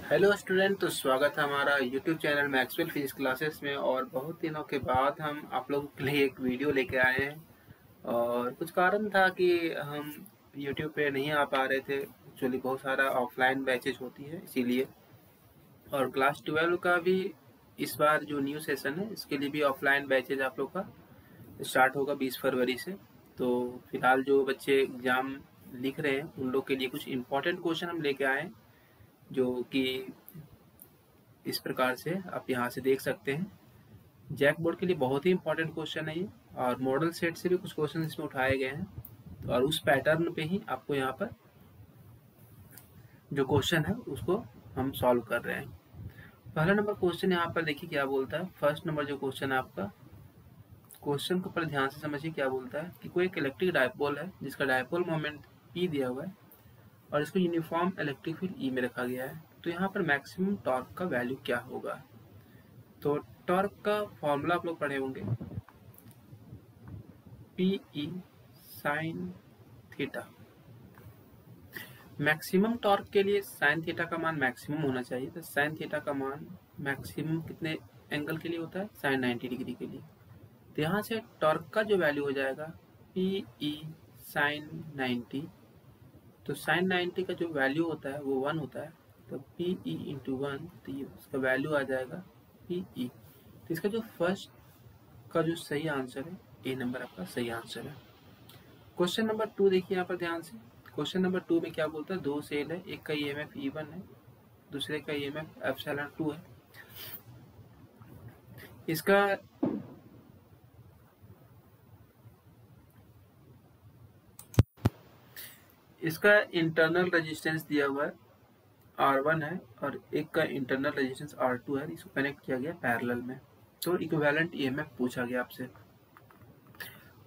Hello student, तो स्वागत है हमारा YouTube channel Maxwell physics classes में। और बहुत दिनों के बाद हम आप लोगों के लिए एक वीडियो लेके आए हैं। और कुछ कारण था कि हम यूट्यूब पे नहीं आ पा रहे थे। एक्चुअली बहुत सारा ऑफलाइन बैचेज होती है इसीलिए। और क्लास 12 का भी इस बार जो न्यू सेशन है इसके लिए भी ऑफलाइन बैचेज आप लोग का स्टार्ट होगा 20 फरवरी से। तो फिलहाल जो बच्चे एग्ज़ाम लिख रहे हैं उन लोग के लिए कुछ इम्पोर्टेंट क्वेश्चन हम लेके आए हैं, जो कि इस प्रकार से आप यहाँ से देख सकते हैं। जैक बोर्ड के लिए बहुत ही इंपॉर्टेंट क्वेश्चन है ये, और मॉडल सेट से भी कुछ क्वेश्चन इसमें उठाए गए हैं। और उस पैटर्न पे ही आपको यहाँ पर जो क्वेश्चन है उसको हम सॉल्व कर रहे हैं। पहला नंबर क्वेश्चन यहाँ पर देखिए क्या बोलता है। फर्स्ट नंबर जो क्वेश्चन है आपका, क्वेश्चन को पर ध्यान से समझिए क्या बोलता है कि कोई एक इलेक्ट्रिक डायपोल है जिसका डायपोल मोमेंट P दिया हुआ है और इसको यूनिफॉर्म इलेक्ट्रिक फील्ड E में रखा गया है। तो यहाँ पर मैक्सिमम टॉर्क का वैल्यू क्या होगा। तो टॉर्क का फॉर्मूला आप लोग पढ़े होंगे, PE sine theta. Maximum torque के लिए साइन थीटा का मान मैक्सिमम होना चाहिए। तो साइन थीटा का मान मैक्सिमम कितने एंगल के लिए होता है, साइन 90 डिग्री के लिए। तो यहाँ से टॉर्क का जो वैल्यू हो जाएगा PE साइन 90। तो साइन 90 का जो वैल्यू होता है वो 1 होता है। तो PE इंटू 1, तो ये उसका वैल्यू आ जाएगा PE। तो इसका जो फर्स्ट का जो सही आंसर है, ए नंबर आपका सही आंसर है। क्वेश्चन नंबर 2 देखिए यहाँ पर ध्यान से। क्वेश्चन नंबर 2 में क्या बोलता है, दो सेल है, एक का ईएमएफ E1 है, दूसरे का ईएमएफ एप्सिलॉन 2 है। इसका इंटरनल रेजिस्टेंस दिया हुआ है R1 है, और एक का इंटरनल रेजिस्टेंस R2 है। इसको कनेक्ट किया गया पैरेलल में। तो इक्विवेलेंट ईएमएफ पूछा गया आपसे।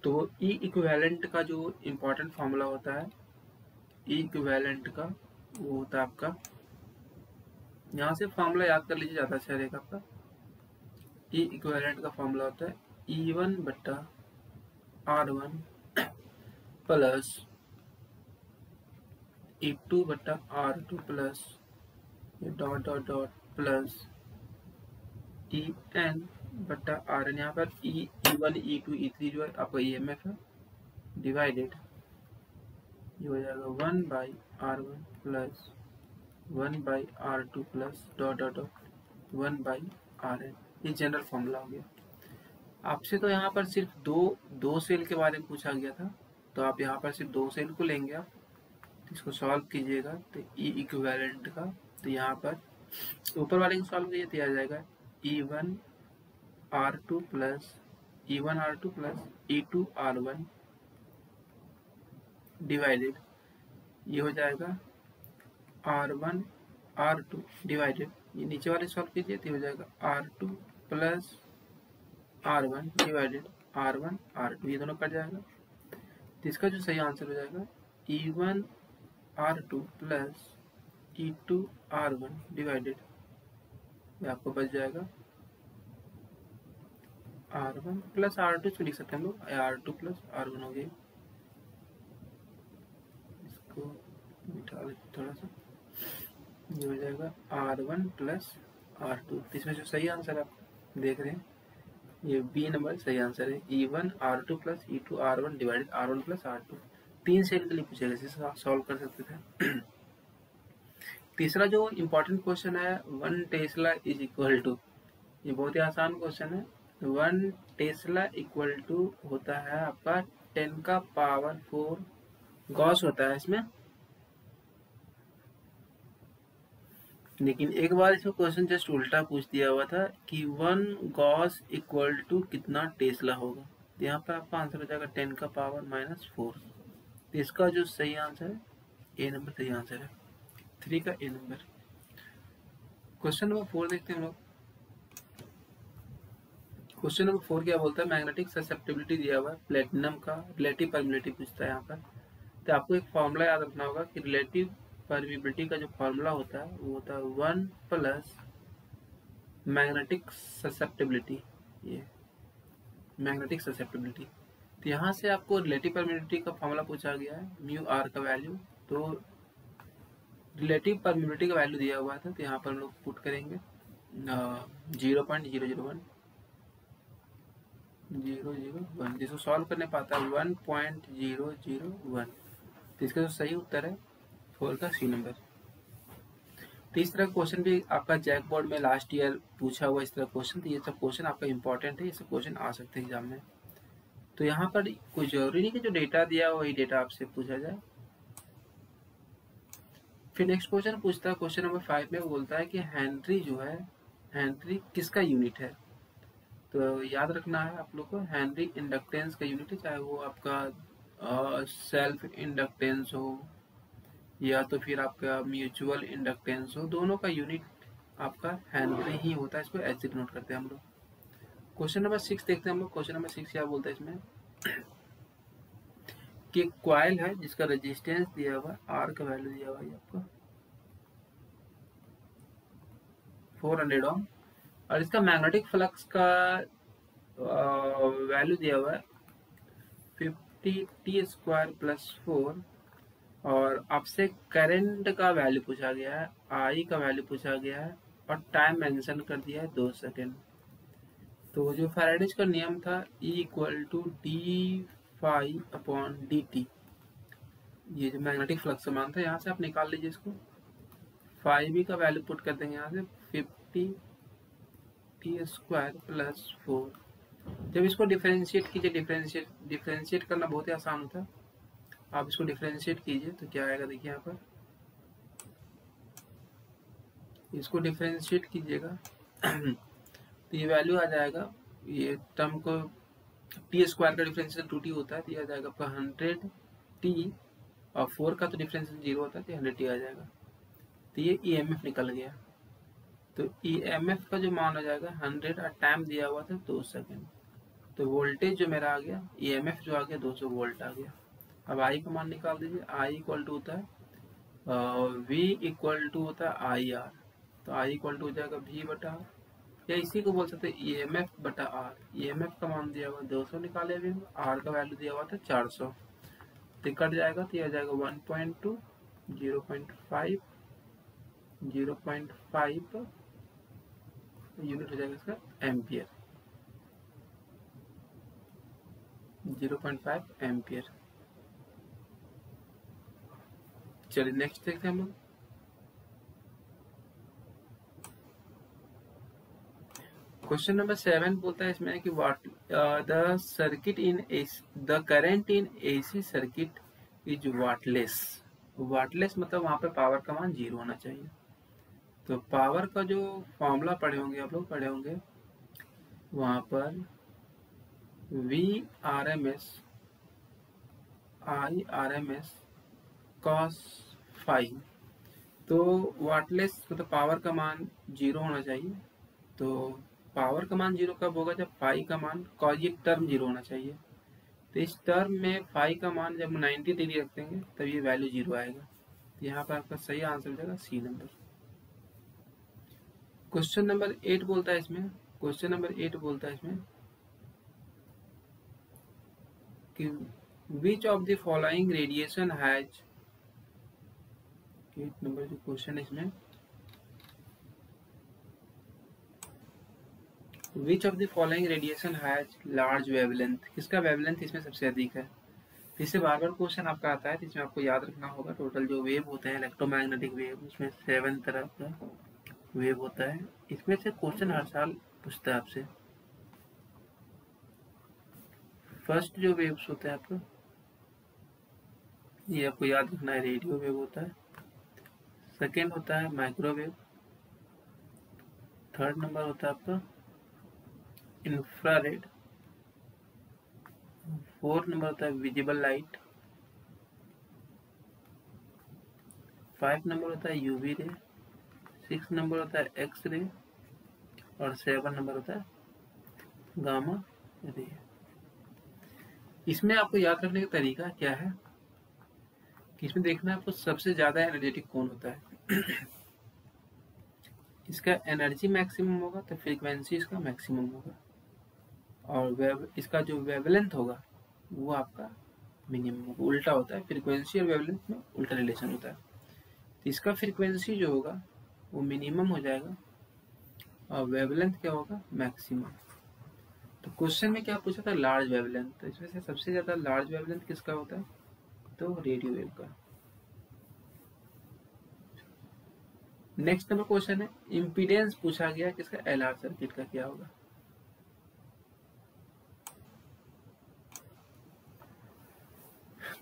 तो ई इक्विवेलेंट का जो इम्पोर्टेंट फॉर्मूला होता है, ई इक्विवेलेंट का वो होता है आपका, यहाँ से फॉर्मूला याद कर लीजिए, ज़्यादा अच्छा रहेगा आपका। ई इक्विवेलेंट का फॉर्मूला होता है E1 बट्टा R1 प्लस E2 बट्टा R2 plus dot dot dot plus EN बट्टा RN। यहाँ पर E1 E2 E3 जो है आपका EMF है, डिवाइडेड ये हो जाएगा 1/R1 plus 1/R2 plus dot dot dot 1/RN। ये जनरल फॉर्मूला हो गया। आपसे तो यहाँ पर सिर्फ दो सेल के बारे में पूछा गया था, तो आप यहाँ पर सिर्फ दो सेल को लेंगे आप। तो इसको सॉल्व कीजिएगा तो ई इक्विवेलेंट का, तो यहाँ पर ऊपर वाले को सॉल्व कीजिए तो आ जाएगा E1R2 प्लस E2R1 डिवाइडेड ये हो जाएगा R1R2 डिवाइडेड, ये नीचे वाले सॉल्व कीजिए तो हो जाएगा R2 plus R1 divided R1R2, ये दोनों कट जाएगा। तो इसका जो सही आंसर हो जाएगा E1R2 प्लस E2R1 डिवाइडेड, ये आपको बच जाएगा R1 प्लस R2, इसको लिख सकते हैं हम लोग R2 प्लस R1 हो गया। इसको मिटा देते थोड़ा सा, ये हो जाएगा R1 प्लस R2। इसमें जो सही आंसर आप देख रहे हैं ये बी नंबर सही आंसर है, E1R2 plus E2R1 divided R1 plus R2। 3 cell के लिए पूछेगा, इसे आप सॉल्व कर सकते थे। तीसरा जो इम्पोर्टेंट क्वेश्चन है, 1 टेस्ला इज इक्वल टू, ये बहुत ही आसान क्वेश्चन है। 1 टेस्ला इक्वल टू होता है आपका 10 का पावर 4 गॉस होता है इसमें। लेकिन एक बार इसमें क्वेश्चन जस्ट उल्टा पूछ दिया हुआ था कि 1 गॉस इक्वल टू कितना टेस्ला होगा। तो यहाँ पर आपका आंसर हो जाएगा 10 का पावर -4। तो इसका जो सही आंसर है, ए नंबर सही आंसर है, 3 का ए नंबर। क्वेश्चन नंबर 4 देखते हैं हम लोग। क्वेश्चन नंबर 4 क्या बोलता है, मैग्नेटिक ससेप्टिबिलिटी दिया हुआ है प्लेटिनम का, रिलेटिव परमिबिलिटी पूछता है यहाँ पर। तो आपको एक फॉर्मूला याद रखना होगा कि रिलेटिव परमिबिलिटी का जो फॉर्मूला होता है वो होता है 1 प्लस मैग्नेटिक ससेप्टिबिलिटी, ये मैग्नेटिक ससेप्टिबिलिटी। तो यहाँ से आपको रिलेटिव परमिबिलिटी का फॉर्मूला पूछा गया है, म्यू आर का वैल्यू। तो रिलेटिव परमिबिलिटी का वैल्यू दिया हुआ था, तो यहाँ पर हम लोग पुट करेंगे 0.001 001, जिसको सॉल्व करने पाता है 1.001, तो इसका जो सही उत्तर है 4 का सी नंबर। तो इस तरह का क्वेश्चन भी आपका जैक बोर्ड में लास्ट ईयर पूछा हुआ इस तरह क्वेश्चन, तो ये सब क्वेश्चन आपका इंपॉर्टेंट है, ये सब क्वेश्चन आ सकते हैं एग्जाम में। तो यहाँ पर कोई जरूरी नहीं कि जो डेटा दिया हो वही डेटा आपसे पूछा जाए। फिर नेक्स्ट क्वेश्चन पूछता है, क्वेश्चन नंबर 5 में बोलता है कि हेनरी जो है, हेनरी किसका यूनिट है। तो याद रखना है आप लोग को, हेनरी इंडक्टेंस का यूनिट है, चाहे वो आपका सेल्फ इंडक्टेंस हो या तो फिर आपका म्यूचुअल इंडक्टेंस हो, दोनों का यूनिट आपका हेनरी ही होता है। इसको ऐसे नोट करते हैं हम लोग। क्वेश्चन नंबर 6 देखते हैं हम लोग। क्वेश्चन नंबर 6 क्या बोलता है इसमें कि एक कॉइल है जिसका रेजिस्टेंस दिया हुआ, आर का वैल्यू दिया हुआ है आपका 400 ओम, और इसका मैग्नेटिक फ्लक्स का वैल्यू दिया हुआ है 50 टी स्क्वायर प्लस 4, और आपसे करंट का वैल्यू पूछा गया है, आई का वैल्यू पूछा गया है, और टाइम मेंशन कर दिया है 2 सेकेंड। तो जो फैराडेज का नियम था E equal to d phi upon d t, ये जो मैग्नेटिक फ्लक्स का मान था, यहाँ से आप निकाल लीजिए इसको। फाई बी का वैल्यू पुट कर देंगे यहाँ से 50 टी स्क्वायर प्लस 4। जब इसको डिफरेंशिएट कीजिए, डिफरेंशिएट करना बहुत ही आसान होता है। आप इसको डिफरेंशिएट कीजिए तो क्या आएगा, देखिए यहाँ पर इसको डिफरेंशिएट कीजिएगा तो ये वैल्यू आ जाएगा, ये टर्म को टी स्क्वायर का डिफरेंशिएशन 2t होता है, तो ये आ जाएगा आपका 100 टी, और 4 का तो डिफरेंशिएशन 0 होता है, तो 100 टी आ जाएगा। तो ये ईएमएफ निकल गया। तो ईएमएफ का जो मान हो जाएगा 100, और टाइम दिया हुआ था 2 सेकेंड। तो वोल्टेज जो मेरा आ गया, ईएमएफ जो आ गया 200 वोल्ट आ गया। अब आई का मान निकाल दीजिए। आई इक्वल टू होता है वी इक्वल टू होता है आई आर, तो आई इक्वल टू हो जाएगा वी बटा आर, या इसी को बोल सकते हैं ईएमएफ बटा आर। ईएमएफ का मान दिया हुआ 200 निकाले अभी, आर का वैल्यू दिया हुआ था 400, तो कट जाएगा, तो यह आ जाएगा 1.2 0.5 यूनिट हो जाएगा इसका एम्पियर, 0.5 एम्पियर। चलिए नेक्स्ट देखते हैं हम लोग। क्वेश्चन नंबर 7 बोलता है इसमें कि what the circuit in the current in AC circuit is wattless. Wattless मतलब वहां पे पावर का मान 0 होना चाहिए। तो पावर का जो फॉर्मूला पढ़े होंगे आप लोग, पढ़े होंगे वहां पर V R M S I R M S cos phi. तो वाटलेस मतलब पावर का मान 0 होना चाहिए। तो पावर का मान 0 कब होगा, जब फाई का मान, कॉज ये टर्म 0 होना चाहिए। तो इस टर्म में फाई का मान जब 90 डिग्री रख देंगे तब ये वैल्यू 0 आएगा। तो यहाँ पर आपका सही आंसर हो जाएगा सी नंबर। क्वेश्चन नंबर 8 बोलता है इसमें, क्वेश्चन नंबर 8 बोलता है इसमें कि which of the following radiation has, 8 number जो क्वेश्चन है इसमें, which of the following radiation has large wavelength, किसका वेवलेंथ इसमें सबसे अधिक है। तो इससे बार बार क्वेश्चन आपका आता है, तो इसमें आपको याद रखना होगा टोटल जो वेव होते हैं इलेक्ट्रोमैग्नेटिक वेव, उसमें 7 तरह का वेव होता है। इसमें से क्वेश्चन हर साल पूछता है आपसे। फर्स्ट जो वेव्स होते हैं आपका, ये आपको याद रखना है, रेडियो वेव होता है। सेकेंड होता है माइक्रोवेव। थर्ड नंबर होता है आपका इंफ्रारेड। फोर्थ नंबर होता है विजिबल लाइट। 5 नंबर होता है यूवी रे। 6 नंबर होता है एक्स रे, और 7 नंबर होता है गामा रे। इसमें आपको याद रखने का तरीका क्या है कि इसमें देखना है आपको सबसे ज्यादा एनर्जेटिक कौन होता है। इसका एनर्जी मैक्सिमम होगा तो फ्रीक्वेंसी इसका मैक्सिमम होगा, और इसका जो वेवलेंथ होगा वो आपका मिनिमम होगा। उल्टा होता है, फ्रीक्वेंसी और वेवलेंथ में उल्टा रिलेशन होता है। तो इसका फ्रीक्वेंसी जो होगा वो मिनिमम हो जाएगा और वेवलेंथ क्या होगा, मैक्सिमम। तो क्वेश्चन में क्या पूछा था, लार्ज वेवलेंथ, तो इसमें से सबसे ज़्यादा लार्ज वेवलेंथ किसका होता है, तो रेडियो वेव का। नेक्स्ट नंबर क्वेश्चन है, इम्पीडेंस पूछा गया किसका, एलआर सर्किट का क्या होगा।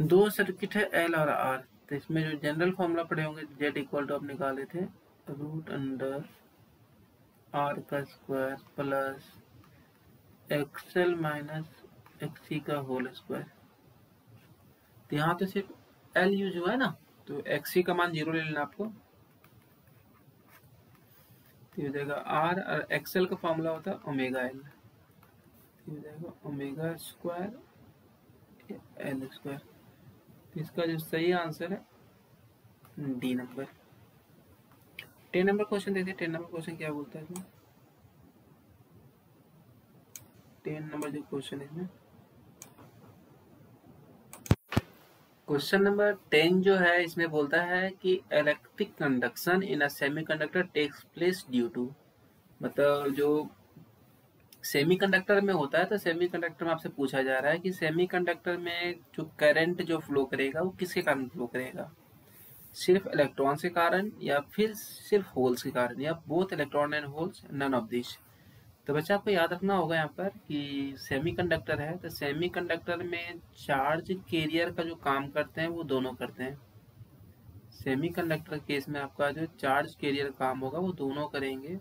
दो सर्किट है एल और आर, तो इसमें जो जनरल फॉर्मूला पढ़े होंगे, जेड इक्वल टू आप निकाले थे रूट अंडर आर का square plus XL minus XC का होल स्क्वायर। तो यहाँ तो सिर्फ एल यूज हुआ है ना, तो एक्सी का मान 0 ले लेना आपको। तो हो जाएगा आर और एक्सएल का फॉर्मूला होता है ओमेगा एल, हो जाएगा ओमेगा स्क्वायर एल स्क्वायर। तो इसका जो सही आंसर है डी नंबर। 10 नंबर क्वेश्चन देखिए, 10 नंबर क्वेश्चन क्या बोलता है इसमें। 10 नंबर जो क्वेश्चन है इसमें, क्वेश्चन नंबर 10 जो है इसमें बोलता है कि electric conduction in a semiconductor takes place due to, मतलब जो सेमीकंडक्टर में होता है, तो सेमीकंडक्टर में आपसे पूछा जा रहा है कि सेमीकंडक्टर में जो करंट जो फ्लो करेगा वो किसके कारण फ्लो करेगा, सिर्फ इलेक्ट्रॉन्स के कारण या फिर सिर्फ होल्स के कारण या both electron and holes, none of this. तो बच्चा आपको याद रखना होगा यहाँ पर कि सेमीकंडक्टर है, तो सेमीकंडक्टर में चार्ज कैरियर का जो काम करते हैं वो दोनों करते हैं। सेमीकंडक्टर केस में आपका जो चार्ज कैरियर काम होगा वो दोनों करेंगे,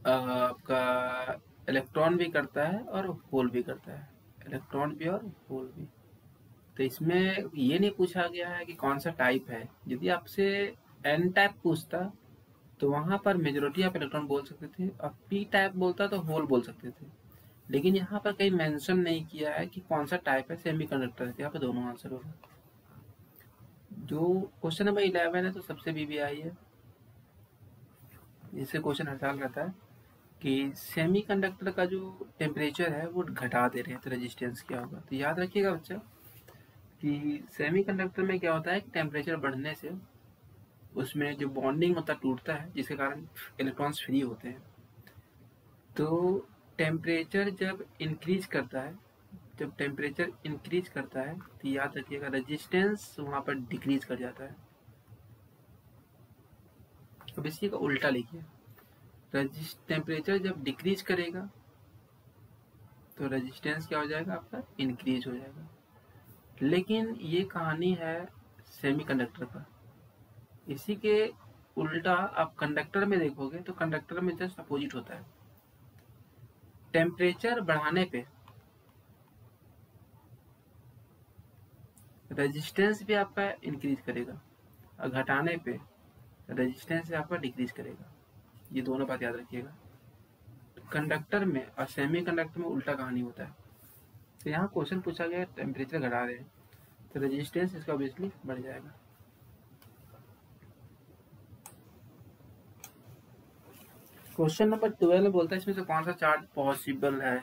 आपका इलेक्ट्रॉन भी करता है और होल भी करता है, इलेक्ट्रॉन भी और होल भी। तो इसमें ये नहीं पूछा गया है कि कौन सा टाइप है। यदि आपसे एन टाइप पूछता तो वहां पर मेजोरिटी आप इलेक्ट्रॉन बोल सकते थे, और पी टाइप बोलता तो होल बोल सकते थे। लेकिन यहाँ पर कहीं मेंशन नहीं किया है कि कौन सा टाइप है सेमीकंडक्टर है, यहाँ पर दोनों आंसर होगा। जो क्वेश्चन नंबर 11 है तो सबसे बीबीआई है, इससे क्वेश्चन हर साल रहता है कि सेमीकंडक्टर का जो टेम्परेचर है वो घटा दे रहे हैं, तो रेजिस्टेंस क्या होगा। तो याद रखिएगा बच्चा कि सेमीकंडक्टर में क्या होता है कि टेम्परेचर बढ़ने से उसमें जो बॉन्डिंग होता है टूटता है, जिसके कारण इलेक्ट्रॉन्स फ्री होते हैं। तो टेम्परेचर जब इंक्रीज करता है, जब टेम्परेचर इंक्रीज करता है तो याद रखिएगा रेजिस्टेंस वहाँ पर डिक्रीज कर जाता है। अब इसी का उल्टा लिखिए, टेम्परेचर जब डिक्रीज करेगा तो रेजिस्टेंस क्या हो जाएगा, आपका इंक्रीज हो जाएगा। लेकिन ये कहानी है सेमीकंडक्टर का। इसी के उल्टा आप कंडक्टर में देखोगे तो कंडक्टर में जस्ट अपोजिट होता है। टेम्परेचर बढ़ाने पे रेजिस्टेंस भी आपका इंक्रीज करेगा और घटाने पे रेजिस्टेंस आपका डिक्रीज करेगा। ये दोनों बात याद रखिएगा। कंडक्टर में और सेमी कंडक्टर में उल्टा कहानी होता है। तो यहाँ क्वेश्चन पूछा गया टेम्परेचर घटा रहे हैं तो रेजिस्टेंस इसका ऑब्वियसली बढ़ जाएगा। क्वेश्चन नंबर 12 बोलता है इसमें से कौन सा चार्ज पॉसिबल है।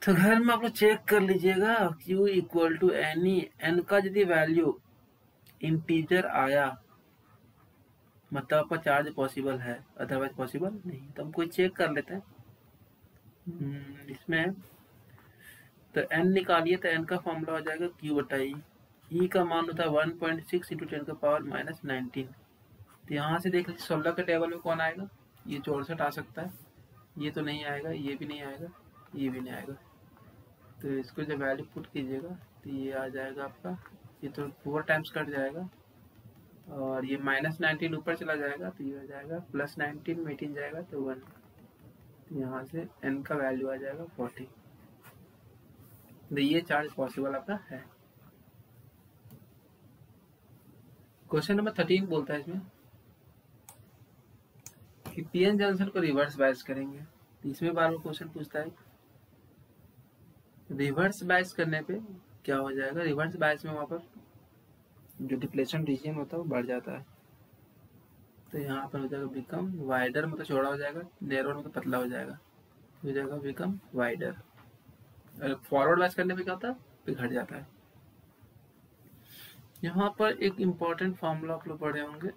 तो घर में आप लोग चेक कर लीजिएगा, Q equal to n e, n का यदि वैल्यू इंटीजर आया मतलब आपका चार्ज पॉसिबल है, अदरवाइज पॉसिबल नहीं। तो हम कोई चेक कर लेते हैं इसमें। तो n निकालिए तो n का फॉर्मूला हो जाएगा Q बटा ई का मान होता है 1.6 इंटू 10 का पावर माइनस 19। तो यहाँ से देख लीजिए 16 के टेबल में कौन आएगा, ये 64 आ सकता है, ये तो नहीं आएगा, ये भी नहीं आएगा, ये भी नहीं आएगा। तो इसको जब वैल्यू पुट कीजिएगा तो ये आ जाएगा आपका, ये तो 4 टाइम्स कट जाएगा और ये माइनस 19 ऊपर चला जाएगा तो ये हो जाएगा प्लस 19 में 18 जाएगा तो 1। तो यहाँ से n का वैल्यू आ जाएगा 40। तो ये चार्ज पॉसिबल आपका है। क्वेश्चन नंबर 13 बोलता है इसमें कि पीएन जंक्शन को रिवर्स बायस करेंगे। तो इसमें बार बार क्वेश्चन पूछता है रिवर्स बायस करने पे क्या हो जाएगा। रिवर्स बायस में वहाँ पर जो डिप्लेशन रीजन होता है वो बढ़ जाता है। तो यहाँ पर हो जाएगा बिकम वाइडर, मतलब चौड़ा हो जाएगा, नैरो मतलब पतला हो जाएगा, हो जाएगा बिकम वाइडर। फॉरवर्ड बायस करने पे क्या होता है, पे घट जाता है। यहाँ पर एक इम्पॉर्टेंट फॉर्मूला आप लोग पढ़े होंगे,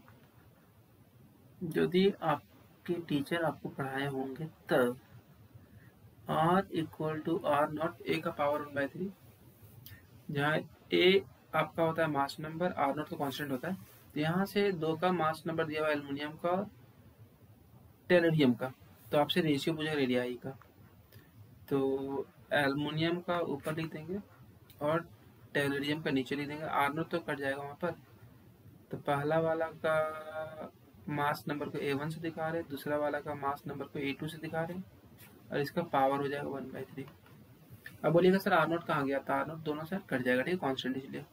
यदि आपके टीचर आपको पढ़ाए होंगे तब। R equal to R nought A का पावर 1/3, जहाँ ए आपका होता है मास नंबर, आर नॉट तो कांस्टेंट होता है। तो यहाँ से 2 का मास नंबर दिया हुआ है एल्युमिनियम का और टेरिडियम का, तो आपसे रेशियो पूछा रेडियाई का, तो एल्युमिनियम का ऊपर लिख देंगे और टेरिडियम का नीचे लिख देंगे। आर नॉट तो कट जाएगा वहाँ पर, तो पहला वाला का मास नंबर को A1 से दिखा रहे, दूसरा वाला का मास नंबर को A2 से दिखा रहे, और इसका पावर हो जाएगा 1/3। अब बोलिएगा सर आर नॉट कहाँ गया, तो आर नॉट दोनों साइड कट जाएगा, ठीक है, कॉन्स्टेंट इसलिए।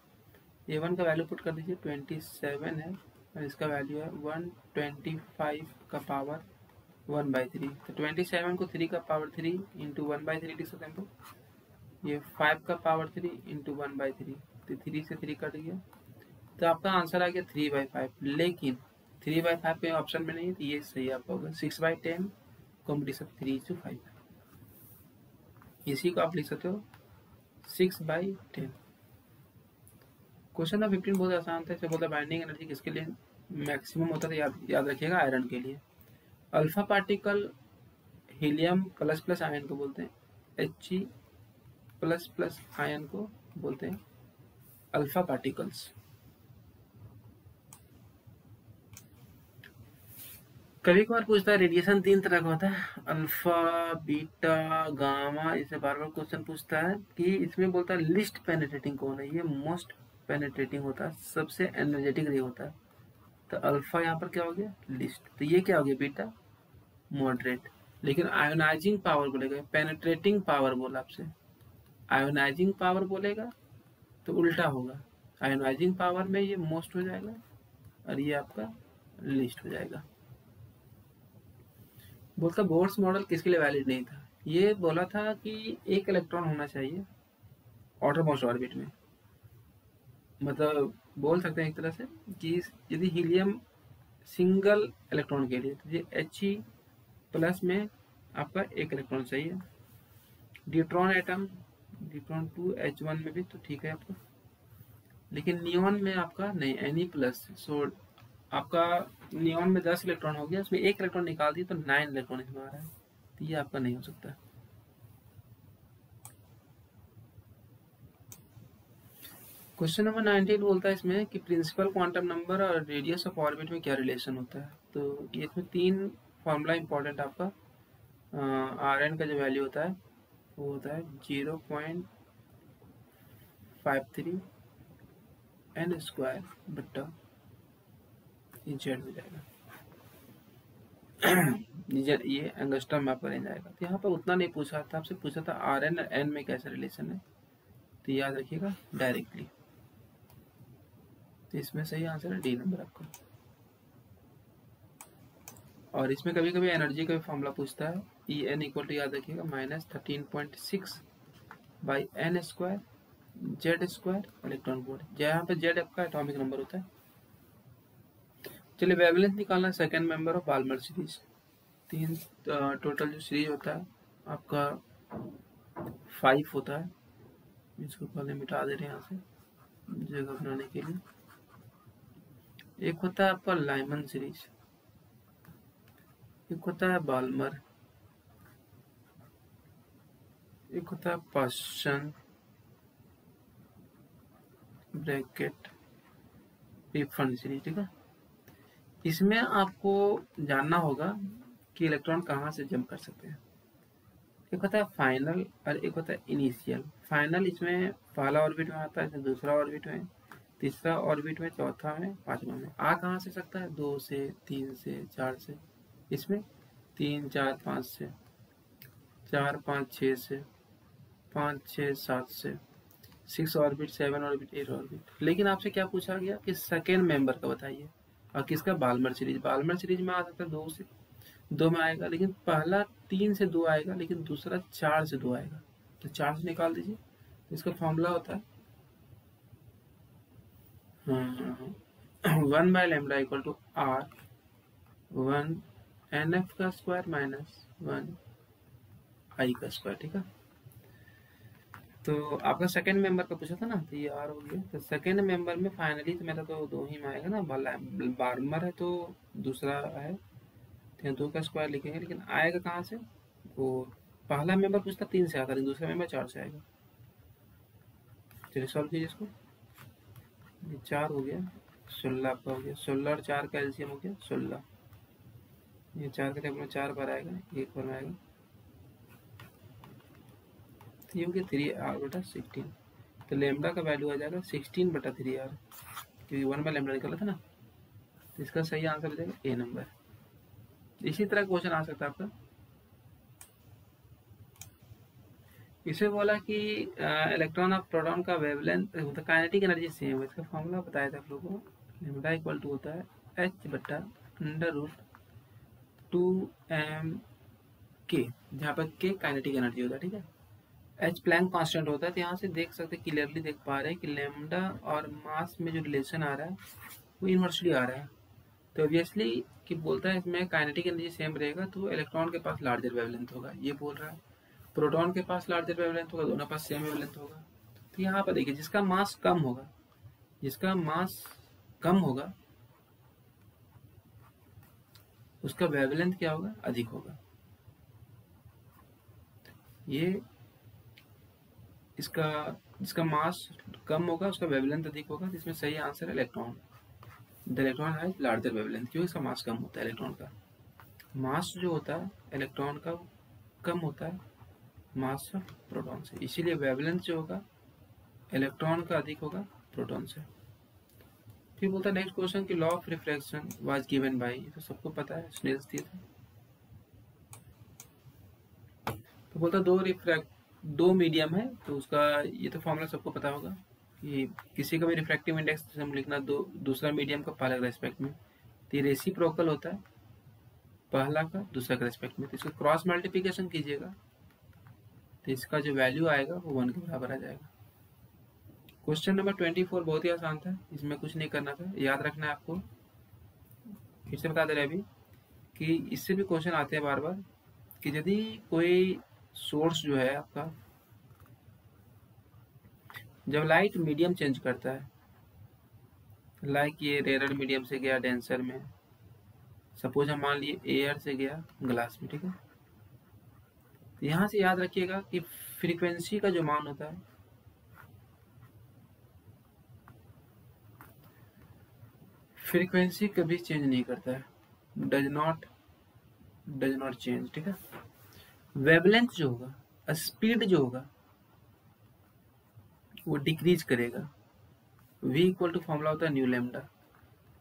A1 का वैल्यू पुट कर दीजिए 27 है, और इसका वैल्यू है 125 का पावर 1/3। तो 27 को 3 का पावर 3 इंटू 1/3 लिख सकते हैं हम लोग। ये 5 का पावर 3 इंटू 1/3, तो 3 से 3 कट गया, तो आपका आंसर आ गया 3/5। लेकिन 3/5 के ऑप्शन में नहीं है, तो ये सही आपका होगा 6/10 कॉम्पिटिशन 3:5। इसी को आप लिख सकते हो 6/10। क्वेश्चन नंबर 15 बहुत आसान था। इसे बोलता बाइंडिंग एनर्जी किसके लिए मैक्सिमम होता है, याद रखिएगा, आयरन के लिए। Alpha particle helium plus plus ion को बोलते हैं, He प्लस प्लस आयन को बोलते हैं अल्फा पार्टिकल्स। कभी कभार पूछता है रेडिएशन 3 तरह का होता है, अल्फा, बीटा, गामा। इसे बार बार क्वेश्चन पूछता है कि इसमें बोलता है लिस्ट पेनिट्रेटिंग कौन है। ये मोस्ट पेनिट्रेटिंग होता है, सबसे एनर्जेटिक रे होता है। तो अल्फा यहाँ पर क्या हो गया, लिस्ट। तो ये क्या हो गया, बीटा, मॉडरेट। लेकिन आयोनाइजिंग पावर बोलेगा, पेनिट्रेटिंग पावर बोला आपसे, आयोनाइजिंग पावर बोलेगा तो उल्टा होगा। आयोनाइजिंग पावर में ये मोस्ट हो जाएगा और ये आपका लिस्ट हो जाएगा। बोलता बोर्स मॉडल किसके लिए वैलिड नहीं था। ये बोला था कि एक इलेक्ट्रॉन होना चाहिए आउटर मोस्ट ऑर्बिट में, मतलब बोल सकते हैं एक तरह से कि यदि हीलियम सिंगल इलेक्ट्रॉन के लिए, तो ये He प्लस में आपका एक इलेक्ट्रॉन चाहिए। ड्यूट्रॉन एटम, ड्यूट्रॉन 2H1 में भी तो ठीक है आपका, लेकिन नियॉन में आपका नहीं, Ne+। सो आपका नियॉन में 10 इलेक्ट्रॉन हो गया, उसमें एक इलेक्ट्रॉन निकाल दिए तो 9 इलेक्ट्रॉन इसमें आ रहा है, तो ये आपका नहीं हो सकता। क्वेश्चन नंबर 19 बोलता है इसमें कि प्रिंसिपल क्वांटम नंबर और रेडियस ऑफ ऑर्बिट में क्या रिलेशन होता है। तो ये इसमें 3 फॉर्मूला इंपॉर्टेंट आपका। Rn का जो वैल्यू होता है वो होता है 0.53 n स्क्वायर बट्टा जेड हो जाएगा। जेड ये एंगस्ट्रम में आपका रेंज आएगा। तो यहाँ पर उतना नहीं पूछा था, आपसे पूछा था Rn और n में कैसा रिलेशन है, तो याद रखिएगा डायरेक्टली। तो इसमें सही आंसर है डी नंबर आपका। और इसमें कभी कभी एनर्जी का भी फॉर्मूला पूछता है, En इक्वल टू याद रखिएगा -13.6 by n square Z square electron volt, जहाँ पे जेड आपका एटॉमिक नंबर होता है। चलिए वेवलेंथ निकालना, second member of Balmer series. 3 total जो सीरीज होता है आपका 5 होता है। इसको पहले मिटा दे रहे हैं यहाँ से जगह बनाने के लिए। एक होता है आपका लाइमन सीरीज, एक होता है बाल्मर, एक होता है पास्चन ब्रैकेट रिफंड सीरीज, ठीक है। इसमें आपको जानना होगा कि इलेक्ट्रॉन कहाँ से जंप कर सकते हैं। एक होता है फाइनल और एक होता है इनिशियल। फाइनल इसमें पहला ऑर्बिट में आता है, दूसरा ऑर्बिट में, तीसरा ऑर्बिट में, चौथा में, पांचवा में। आ कहाँ से सकता है, 2 से, 3 से, 4 से। इसमें 3, 4, 5 से, 4, 5, 6 से, 5, 6, 7 से, 6 ऑर्बिट, 7 ऑर्बिट, 8 ऑर्बिट। लेकिन आपसे क्या पूछा गया कि सेकेंड मेंबर का बताइए, और किसका, बाल्मर सीरीज। बाल्मर सीरीज में आ सकता है 2 में आएगा, लेकिन पहला 3 से 2 आएगा, लेकिन दूसरा 4 से 2 आएगा। तो 4 से निकाल दीजिए। तो इसका फॉर्मूला होता है 1/λ इक्वल टू R 1 NF का स्क्वायर माइनस 1 I का स्क्वायर, ठीक है। तो आपका सेकंड मेंबर का पूछा था ना, तो ये आर हो गया। तो सेकंड मेंबर में फाइनली तो मेरा तो 2 ही में आएगा ना, बार्मर है तो दूसरा है, तो 2 का स्क्वायर लिखेंगे, लेकिन आएगा कहाँ से? वो पहला मेंबर पूछता 3 से आता, लेकिन दूसरा मेंबर 4 से आएगा। चलिए सॉल्व कीजिए इसको। ये 4 हो गया, 16 आपका हो गया, 16 और 4 का एलसीएम हो गया 16। ये 4 के टेबल में 4 बार आएगा, 1 बार में आएगा, तो ये हो गया 3r/16। तो लेमडा का वैल्यू आ जाएगा 16/3r, क्योंकि 1/λ निकला था ना। तो इसका सही आंसर हो जाएगा ए नंबर। इसी तरह क्वेश्चन आ सकता है आपका। इसे बोला कि इलेक्ट्रॉन और प्रोटॉन का वेवलेंथ मतलब काइनेटिक एनर्जी सेम है। इसका फॉर्मूला बताया था आप लोगों को, लेमडा इक्वल टू होता है h/√2m k, जहाँ पर k काइनेटिक एनर्जी होता है, ठीक है। एच प्लैंक कांस्टेंट होता है, तो यहाँ से देख सकते क्लियरली देख पा रहे हैं कि लेमडा और मास में जो रिलेशन आ रहा है वो इन्वर्सली आ रहा है। तो ऑब्वियसली कि बोलता है इसमें काइनेटिक एनर्जी सेम रहेगा, तो इलेक्ट्रॉन के पास लार्जर वेवलेंथ होगा, ये बोल रहा है। प्रोटॉन के पास लार्जर वेवलेंथ होगा, दोनों पास सेम वेवलेंथ होगा। तो यहाँ पर देखिए जिसका मास कम होगा, जिसका मास कम होगा उसका वेवलेंथ क्या होगा? अधिक होगा। ये इसका जिसका मास कम होगा उसका वेवलेंथ अधिक होगा, जिसमें सही आंसर है electron. The electron has larger wavelength, क्योंकि इसका मास कम होता है। इलेक्ट्रॉन का मास जो होता है इलेक्ट्रॉन का कम होता है मास ऑफ प्रोटॉन से, इसीलिए वेवलेंथ जो होगा इलेक्ट्रॉन का अधिक होगा प्रोटॉन से। फिर बोलता है नेक्स्ट क्वेश्चन कि law of refraction was given by, तो सबको पता है स्नेल्स थ्योरम। तो बोलता दो मीडियम है, तो उसका ये तो फॉर्मूला सबको पता होगा कि किसी का भी रिफ्रैक्टिव इंडेक्स हम लिखना दूसरा मीडियम का पहला रेस्पेक्ट में, तो ये रेसिप्रोकल होता है पहला का दूसरा के रेस्पेक्ट में। तो इसको क्रॉस मल्टीप्लिकेशन कीजिएगा तो इसका जो वैल्यू आएगा वो 1 के बराबर आ जाएगा। क्वेश्चन नंबर 24 बहुत ही आसान था, इसमें कुछ नहीं करना था, याद रखना है आपको। फिर से बता दे रहे अभी कि इससे भी क्वेश्चन आते हैं बार बार कि यदि कोई सोर्स जो है आपका जब लाइट मीडियम चेंज करता है, लाइक ये रेयर मीडियम से गया डेंसर में, सपोज हम मान लिए एयर से गया ग्लास में, ठीक है। तो यहाँ से याद रखिएगा कि फ्रीक्वेंसी का जो मान होता है फ्रीक्वेंसी कभी चेंज नहीं करता है, डज नॉट चेंज, ठीक है। वेवलेंथ जो होगा, स्पीड जो होगा वो डिक्रीज करेगा। v इक्वल टू फॉर्मूला होता है न्यू लेमडा,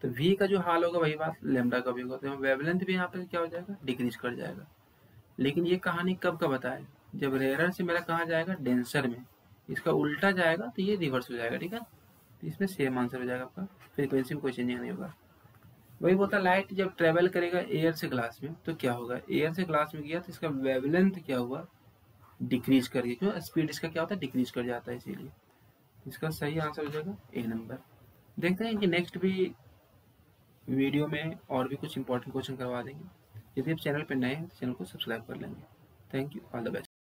तो v का जो हाल होगा वही बात लेमडा का भी होगा, तो वेवलेंथ भी यहाँ पे क्या हो जाएगा? डिक्रीज कर जाएगा। लेकिन ये कहानी कब का बताए? जब रेयर से मेरा कहाँ जाएगा? डेंसर में। इसका उल्टा जाएगा तो ये रिवर्स हो जाएगा, ठीक है। तो इसमें सेम आंसर हो जाएगा आपका, फ्रीक्वेंसी में कोई चेंजिंग नहीं होगा। वही बोलता लाइट जब ट्रेवल करेगा एयर से ग्लास में तो क्या होगा? एयर से ग्लास में गया तो इसका वेवलेंथ क्या हुआ? डिक्रीज कर गया, क्यों? स्पीड इसका क्या होता है? डिक्रीज कर जाता है, इसीलिए इसका सही आंसर हो जाएगा ए नंबर। देखते हैं कि नेक्स्ट भी वीडियो में और भी कुछ इंपॉर्टेंट क्वेश्चन करवा देंगे। यदि आप चैनल पर नए हैं तो चैनल को सब्सक्राइब कर लेंगे। Thank you, all the best.